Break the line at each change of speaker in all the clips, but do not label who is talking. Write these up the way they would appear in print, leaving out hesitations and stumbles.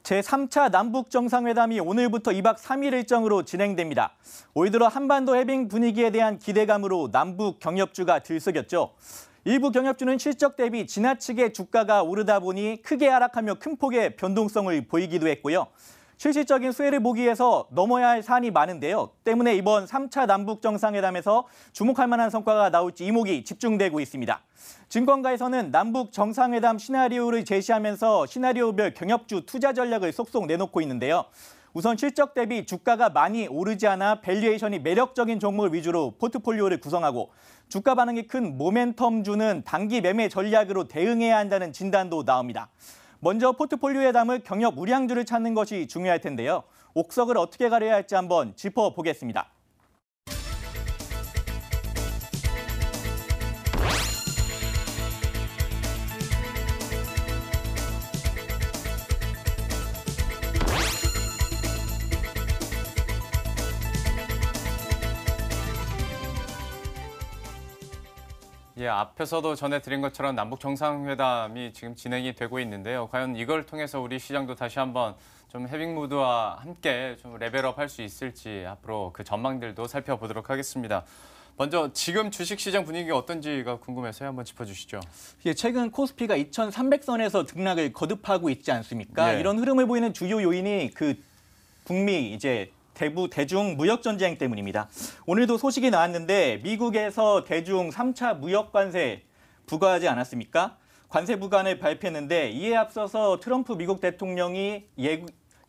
제3차 남북정상회담이 오늘부터 2박 3일 일정으로 진행됩니다. 올 들어 한반도 해빙 분위기에 대한 기대감으로 남북 경협주가 들썩였죠. 일부 경협주는 실적 대비 지나치게 주가가 오르다 보니 크게 하락하며 큰 폭의 변동성을 보이기도 했고요. 실질적인 수혜를 보기 위해서 넘어야 할 사안이 많은데요. 때문에 이번 3차 남북정상회담에서 주목할 만한 성과가 나올지 이목이 집중되고 있습니다. 증권가에서는 남북 정상회담 시나리오를 제시하면서 시나리오별 경협주 투자 전략을 속속 내놓고 있는데요. 우선 실적 대비 주가가 많이 오르지 않아 밸류에이션이 매력적인 종목을 위주로 포트폴리오를 구성하고 주가 반응이 큰 모멘텀주는 단기 매매 전략으로 대응해야 한다는 진단도 나옵니다. 먼저 포트폴리오에 담을 경협 우량주를 찾는 것이 중요할 텐데요. 옥석을 어떻게 가려야 할지 한번 짚어보겠습니다.
예, 앞에서도 전해드린 것처럼 남북 정상회담이 지금 진행이 되고 있는데요. 과연 이걸 통해서 우리 시장도 다시 한번 좀 해빙 무드와 함께 좀 레벨업 할 수 있을지 앞으로 그 전망들도 살펴보도록 하겠습니다. 먼저 지금 주식시장 분위기가 어떤지가 궁금해서요. 한번 짚어주시죠.
예, 최근 코스피가 2,300선에서 등락을 거듭하고 있지 않습니까?
예.
이런 흐름을 보이는 주요 요인이 북미 대중 무역 전쟁 때문입니다. 오늘도 소식이 나왔는데 미국에서 대중 3차 무역 관세 부과하지 않았습니까? 관세 부과를 발표했는데 이에 앞서서 트럼프 미국 대통령이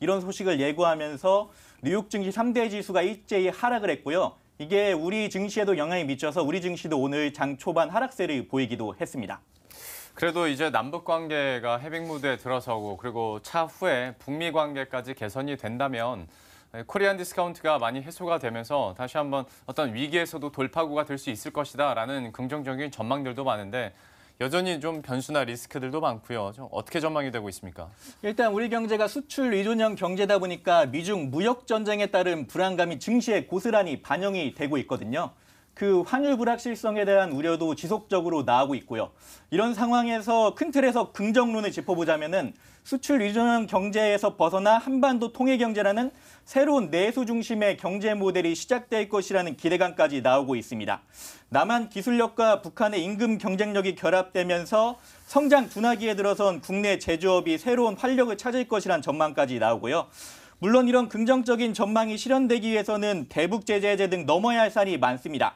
이런 소식을 예고하면서 뉴욕 증시 3대 지수가 일제히 하락을 했고요. 이게 우리 증시에도 영향이 미쳐서 우리 증시도 오늘 장 초반 하락세를 보이기도 했습니다.
그래도 이제 남북 관계가 해빙 무드에 들어서고 그리고 차후에 북미 관계까지 개선이 된다면 코리안 디스카운트가 많이 해소가 되면서 다시 한번 어떤 위기에서도 돌파구가 될 수 있을 것이다라는 긍정적인 전망들도 많은데 여전히 좀 변수나 리스크들도 많고요. 좀 어떻게 전망이 되고 있습니까?
일단 우리 경제가 수출 의존형 경제다 보니까 미중 무역 전쟁에 따른 불안감이 증시에 고스란히 반영이 되고 있거든요. 그 환율 불확실성에 대한 우려도 지속적으로 나오고 있고요. 이런 상황에서 큰 틀에서 긍정론을 짚어보자면은 수출 의존형 경제에서 벗어나 한반도 통일 경제라는 새로운 내수 중심의 경제 모델이 시작될 것이라는 기대감까지 나오고 있습니다. 남한 기술력과 북한의 임금 경쟁력이 결합되면서 성장 둔화기에 들어선 국내 제조업이 새로운 활력을 찾을 것이라는 전망까지 나오고요. 물론 이런 긍정적인 전망이 실현되기 위해서는 대북 제재 해제 등 넘어야 할 산이 많습니다.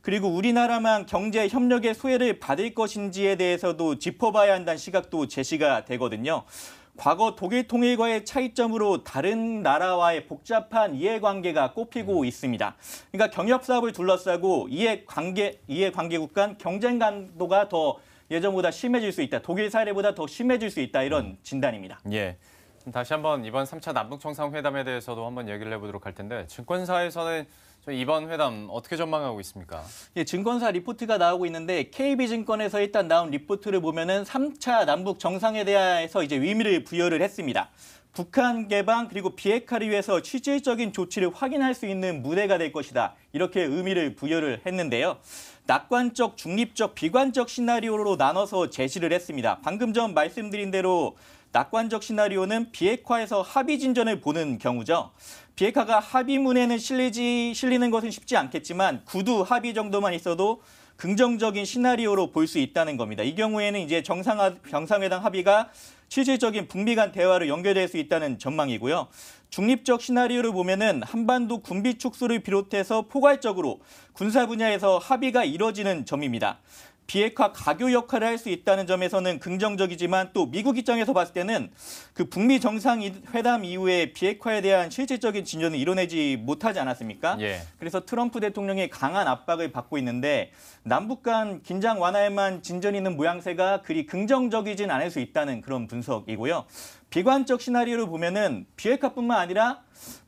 그리고 우리나라만 경제 협력의 소외를 받을 것인지에 대해서도 짚어봐야 한다는 시각도 제시가 되거든요. 과거 독일 통일과의 차이점으로 다른 나라와의 복잡한 이해관계가 꼽히고 있습니다. 그러니까 경협 사업을 둘러싸고 이해관계국 간 경쟁 강도가 더 예전보다 심해질 수 있다. 독일 사례보다 더 심해질 수 있다. 이런 진단입니다.
예. 다시 한번 이번 3차 남북정상회담에 대해서도 한번 얘기를 해보도록 할 텐데 증권사에서는 이번 회담 어떻게 전망하고 있습니까?
예, 증권사 리포트가 나오고 있는데 KB증권에서 일단 나온 리포트를 보면은 3차 남북 정상에 대해서 이제 의미를 부여를 했습니다. 북한 개방 그리고 비핵화를 위해서 실질적인 조치를 확인할 수 있는 무대가 될 것이다. 이렇게 의미를 부여를 했는데요. 낙관적, 중립적, 비관적 시나리오로 나눠서 제시를 했습니다. 방금 전 말씀드린 대로 낙관적 시나리오는 비핵화에서 합의 진전을 보는 경우죠. 비핵화가 합의문에는 실리는 것은 쉽지 않겠지만 구두 합의 정도만 있어도 긍정적인 시나리오로 볼 수 있다는 겁니다. 이 경우에는 이제 정상회담 합의가 실질적인 북미 간 대화로 연결될 수 있다는 전망이고요. 중립적 시나리오를 보면은 한반도 군비 축소를 비롯해서 포괄적으로 군사 분야에서 합의가 이뤄지는 점입니다. 비핵화 가교 역할을 할 수 있다는 점에서는 긍정적이지만 또 미국 입장에서 봤을 때는 그 북미 정상회담 이후에 비핵화에 대한 실질적인 진전을 이뤄내지 못하지 않았습니까?
예.
그래서 트럼프 대통령이 강한 압박을 받고 있는데 남북 간 긴장 완화에만 진전이 있는 모양새가 그리 긍정적이진 않을 수 있다는 그런 분석이고요. 비관적 시나리오를 보면은 비핵화뿐만 아니라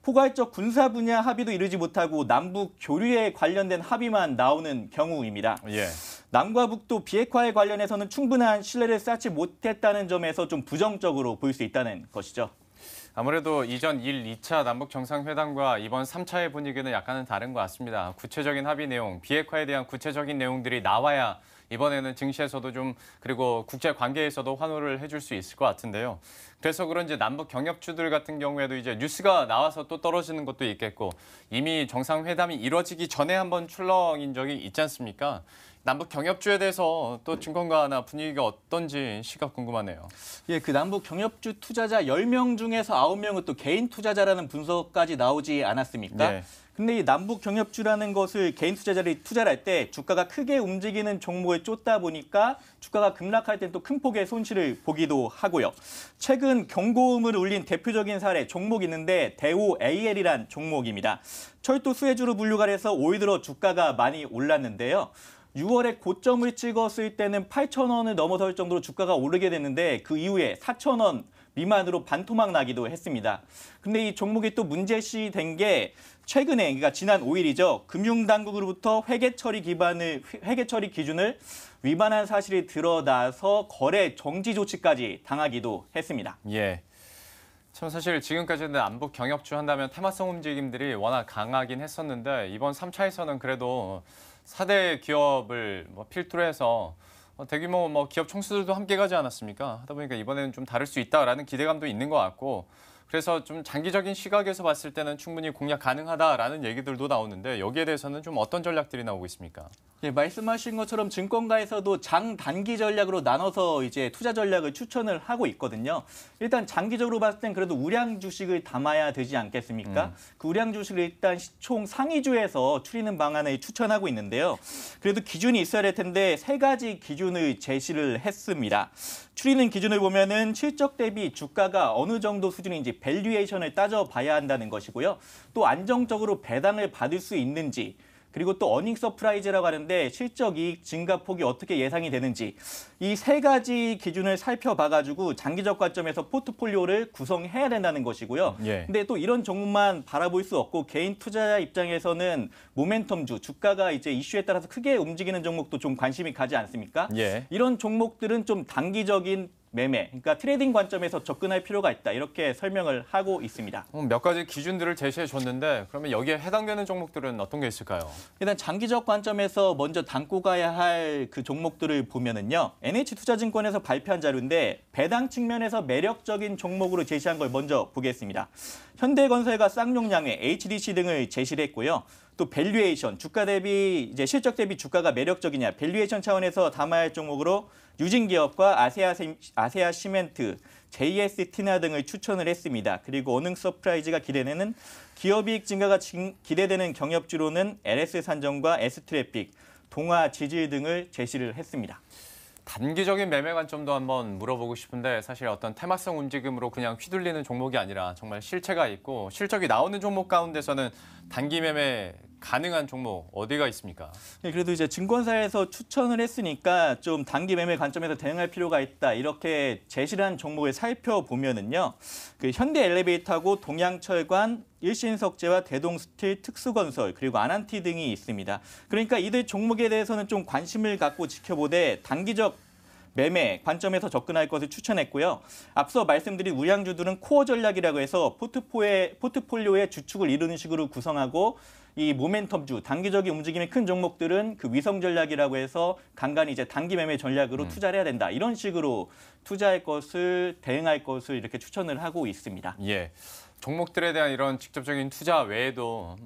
포괄적 군사 분야 합의도 이루지 못하고 남북 교류에 관련된 합의만 나오는 경우입니다.
예.
남과 북도 비핵화에 관련해서는 충분한 신뢰를 쌓지 못했다는 점에서 좀 부정적으로 볼 수 있다는 것이죠.
아무래도 이전 1, 2차 남북 정상회담과 이번 3차의 분위기는 약간은 다른 것 같습니다. 구체적인 합의 내용, 비핵화에 대한 구체적인 내용들이 나와야 이번에는 증시에서도 좀 그리고 국제 관계에서도 환호를 해줄 수 있을 것 같은데요. 그래서 그런지 남북 경협주들 같은 경우에도 이제 뉴스가 나와서 또 떨어지는 것도 있겠고 이미 정상회담이 이뤄지기 전에 한번 출렁인 적이 있지 않습니까? 남북 경협주에 대해서 또 증권가나 분위기가 어떤지 시각 궁금하네요.
예, 그 남북 경협주 투자자 10명 중에서 9명은 또 개인 투자자라는 분석까지 나오지 않았습니까?
예.
근데 이 남북 경협주라는 것을 개인 투자자들이 투자를 할 때 주가가 크게 움직이는 종목에 쫓다 보니까 주가가 급락할 땐 또 큰 폭의 손실을 보기도 하고요. 최근 경고음을 울린 대표적인 사례 종목이 있는데 대우 AL이란 종목입니다. 철도 수혜주로 분류가 돼서 올 들어 주가가 많이 올랐는데요. 6월에 고점을 찍었을 때는 8,000원을 넘어설 정도로 주가가 오르게 됐는데 그 이후에 4,000원 미만으로 반토막 나기도 했습니다. 근데 이 종목이 또 문제시 된 게 최근에, 그러니까 지난 5일이죠. 금융당국으로부터 회계 처리 기준을 위반한 사실이 드러나서 거래 정지 조치까지 당하기도 했습니다.
예. 참 사실 지금까지는 남북 경협주 한다면 테마성 움직임들이 워낙 강하긴 했었는데 이번 3차에서는 그래도 4대 기업을 필두로 해서 대규모 기업 총수들도 함께 가지 않았습니까? 하다 보니까 이번에는 좀 다를 수 있다라는 기대감도 있는 것 같고 그래서 좀 장기적인 시각에서 봤을 때는 충분히 공략 가능하다라는 얘기들도 나오는데 여기에 대해서는 좀 어떤 전략들이 나오고 있습니까?
예, 말씀하신 것처럼 증권가에서도 장 단기 전략으로 나눠서 이제 투자 전략을 추천을 하고 있거든요. 일단 장기적으로 봤을 땐 그래도 우량 주식을 담아야 되지 않겠습니까? 그 우량 주식을 일단 시총 상위주에서 추리는 방안을 추천하고 있는데요. 그래도 기준이 있어야 될 텐데 3가지 기준을 제시를 했습니다. 추리는 기준을 보면은 실적 대비 주가가 어느 정도 수준인지 밸류에이션을 따져봐야 한다는 것이고요. 또 안정적으로 배당을 받을 수 있는지 그리고 또 어닝 서프라이즈라고 하는데 실적 이익 증가 폭이 어떻게 예상이 되는지 이 3가지 기준을 살펴봐가지고 장기적 관점에서 포트폴리오를 구성해야 된다는 것이고요.
예.
근데 또 이런 종목만 바라볼 수 없고 개인 투자자 입장에서는 모멘텀주, 주가가 이제 이슈에 따라서 크게 움직이는 종목도 좀 관심이 가지 않습니까?
예.
이런 종목들은 좀 단기적인 매매, 그러니까 트레이딩 관점에서 접근할 필요가 있다. 이렇게 설명을 하고 있습니다.
몇 가지 기준들을 제시해 줬는데 그러면 여기에 해당되는 종목들은 어떤 게 있을까요?
일단 장기적 관점에서 먼저 담고 가야 할 그 종목들을 보면은요. NH투자증권에서 발표한 자료인데 배당 측면에서 매력적인 종목으로 제시한 걸 먼저 보겠습니다. 현대건설과 쌍용양회, HDC 등을 제시를 했고요. 또 밸류에이션, 주가 대비 이제 실적 대비 주가가 매력적이냐, 밸류에이션 차원에서 담아야 할 종목으로 유진기업과 아세아 시멘트, JS티나 등을 추천을 했습니다. 그리고 어닝 서프라이즈가 기대되는 기업이익 증가가 기대되는 경협주로는 LS산정과 S트래픽, 동아지질 등을 제시를 했습니다.
단기적인 매매 관점도 한번 물어보고 싶은데 사실 어떤 테마성 움직임으로 그냥 휘둘리는 종목이 아니라 정말 실체가 있고 실적이 나오는 종목 가운데서는 단기 매매 가능한 종목 어디가 있습니까?
네, 그래도 이제 증권사에서 추천을 했으니까 좀 단기 매매 관점에서 대응할 필요가 있다. 이렇게 제시를 한 종목을 살펴보면은요. 그 현대엘리베이터하고 동양철관, 일신석재와 대동스틸, 특수건설, 그리고 아난티 등이 있습니다. 그러니까 이들 종목에 대해서는 좀 관심을 갖고 지켜보되 단기적 매매 관점에서 접근할 것을 추천했고요. 앞서 말씀드린 우량주들은 코어 전략이라고 해서 포트폴리오의 주축을 이루는 식으로 구성하고 이 모멘텀주, 단기적인 움직임이 큰 종목들은 그 위성 전략이라고 해서 간간히 이제 단기 매매 전략으로 투자를 해야 된다. 이런 식으로 투자할 것을, 대응할 것을 이렇게 추천을 하고 있습니다.
예. 종목들에 대한 이런 직접적인 투자 외에도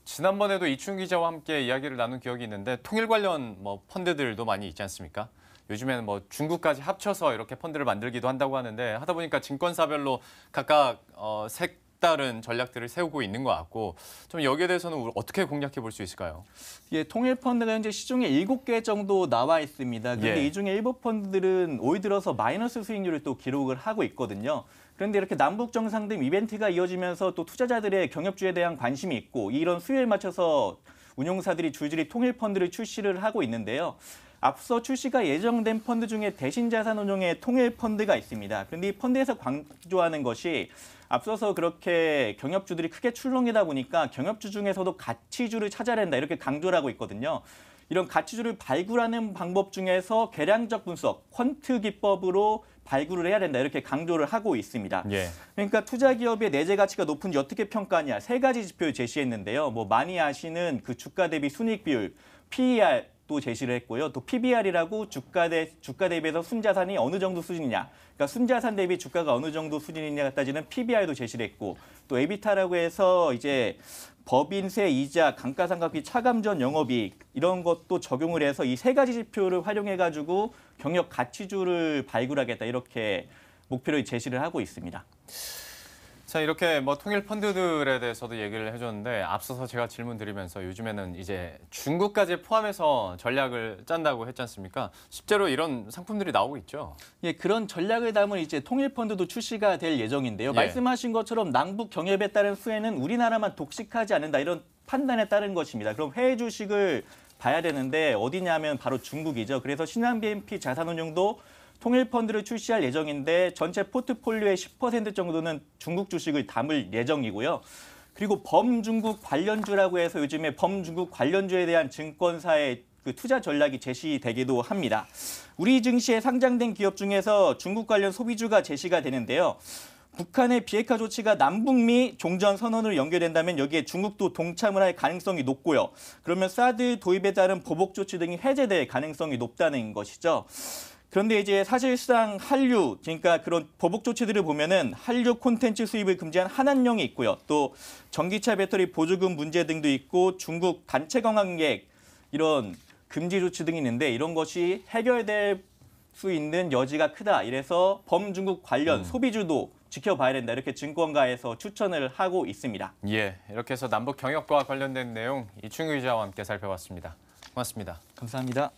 지난번에도 이춘 기자와 함께 이야기를 나눈 기억이 있는데 통일 관련 펀드들도 많이 있지 않습니까? 요즘에는 중국까지 합쳐서 이렇게 펀드를 만들기도 한다고 하는데 하다 보니까 증권사별로 각각 색다른 전략들을 세우고 있는 것 같고 좀 여기에 대해서는 어떻게 공략해 볼 수 있을까요?
예, 통일 펀드가 현재 시중에 7개 정도 나와 있습니다. 그런데
예.
이 중에 일부 펀드들은 올 들어서 마이너스 수익률을 또 기록을 하고 있거든요. 그런데 이렇게 남북 정상등 이벤트가 이어지면서 또 투자자들의 경협주에 대한 관심이 있고 이런 수요에 맞춰서 운용사들이 줄줄이 통일 펀드를 출시를 하고 있는데요. 앞서 출시가 예정된 펀드 중에 대신자산운용의 통일 펀드가 있습니다. 그런데 이 펀드에서 강조하는 것이 앞서서 그렇게 경협주들이 크게 출렁이다 보니까 경협주 중에서도 가치주를 찾아야 된다 이렇게 강조를 하고 있거든요. 이런 가치주를 발굴하는 방법 중에서 계량적 분석, 퀀트 기법으로 발굴을 해야 된다 이렇게 강조를 하고 있습니다.
예.
그러니까 투자 기업의 내재 가치가 높은지 어떻게 평가하냐 3가지 지표를 제시했는데요. 많이 아시는 그 주가 대비 순이익 비율, PER, 것도 제시를 했고요. 또 PBR이라고 주가 대비해서 순자산이 어느 정도 수준이냐. 그러니까 순자산 대비 주가가 어느 정도 수준이냐가 따지는 PBR도 제시를 했고 또 에비타라고 해서 이제 법인세 이자, 감가상각비, 차감전 영업이익 이런 것도 적용을 해서 이 세 가지 지표를 활용해 가지고 경영 가치주를 발굴하겠다 이렇게 목표를 제시를 하고 있습니다.
자, 이렇게 뭐 통일 펀드들에 대해서도 얘기를 해줬는데 앞서서 제가 질문 드리면서 요즘에는 이제 중국까지 포함해서 전략을 짠다고 했지 않습니까? 실제로 이런 상품들이 나오고 있죠.
예, 그런 전략을 담은 이제 통일 펀드도 출시가 될 예정인데요.
예.
말씀하신 것처럼 남북 경협에 따른 수혜는 우리나라만 독식하지 않는다 이런 판단에 따른 것입니다. 그럼 해외 주식을 봐야 되는데 어디냐면 바로 중국이죠. 그래서 신한 BNP 자산운용도 통일 펀드를 출시할 예정인데 전체 포트폴리오의 10% 정도는 중국 주식을 담을 예정이고요. 그리고 범중국 관련주라고 해서 요즘에 범중국 관련주에 대한 증권사의 그 투자 전략이 제시되기도 합니다. 우리 증시에 상장된 기업 중에서 중국 관련 소비주가 제시가 되는데요. 북한의 비핵화 조치가 남북미 종전 선언으로 연결된다면 여기에 중국도 동참을 할 가능성이 높고요. 그러면 사드 도입에 따른 보복 조치 등이 해제될 가능성이 높다는 것이죠. 그런데 이제 사실상 한류, 그러니까 그런 보복 조치들을 보면은 한류 콘텐츠 수입을 금지한 한한령이 있고요. 또 전기차 배터리 보조금 문제 등도 있고 중국 단체 관광객 이런 금지 조치 등이 있는데 이런 것이 해결될 수 있는 여지가 크다. 이래서 범중국 관련 소비주도 지켜봐야 된다. 이렇게 증권가에서 추천을 하고 있습니다.
예, 이렇게 해서 남북 경협과 관련된 내용 이충규 기자와 함께 살펴봤습니다. 고맙습니다.
감사합니다.